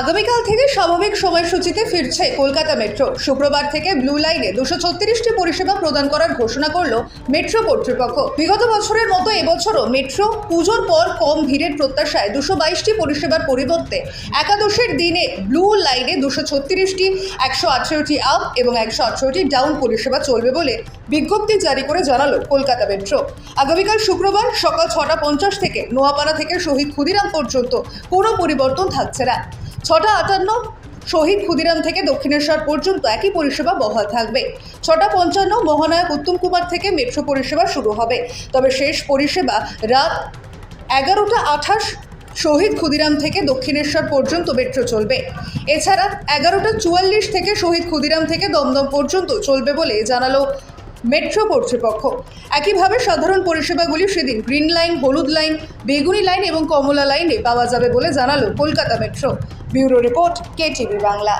আগামীকাল থেকে স্বাভাবিক সময়সূচিতে ফিরছে কলকাতা মেট্রো। শুক্রবার থেকে ব্লু লাইনে 236টি পরিষেবা প্রদান করার ঘোষণা করল মেট্রো কর্তৃপক্ষ। বিগত বছরের মতো এবছরও মেট্রো পুজোর পর কম ভিড়ের প্রত্যাশায় 222টি পরিষেবার পরিবর্তে একাদশের দিনে ব্লু লাইনে 236টি 118টি আপ এবং 118টি ডাউন পরিষেবা চলবে বলে বিজ্ঞপ্তি জারি করে জানালো কলকাতা মেট্রো। আগামীকাল শুক্রবার সকাল 6:50 থেকে নোয়াপাড়া থেকে শহীদ ক্ষুদিরাম পর্যন্ত কোনো পরিবর্তন থাকছে না। 6:58 শহীদ ক্ষুদিরাম থেকে দক্ষিণেশ্বর পর্যন্ত একই পরিষেবা বহাল থাকবে। 6:55 মহানায়ক উত্তম কুমার থেকে মেট্রো পরিষেবা শুরু হবে, তবে শেষ পরিষেবা রাত 11:28 শহীদ ক্ষুদিরাম থেকে দক্ষিণেশ্বর পর্যন্ত মেট্রো চলবে। এছাড়া 11:44 থেকে শহীদ ক্ষুদিরাম থেকে দমদম পর্যন্ত চলবে বলে জানালো মেট্রো কর্তৃপক্ষ। একইভাবে সাধারণ পরিষেবাগুলি সেদিন গ্রিন লাইন, হলুদ লাইন, বেগুনি লাইন এবং কমলা লাইনে পাওয়া যাবে বলে জানালো Kolkata metro. Bureau report, KTV Bangla.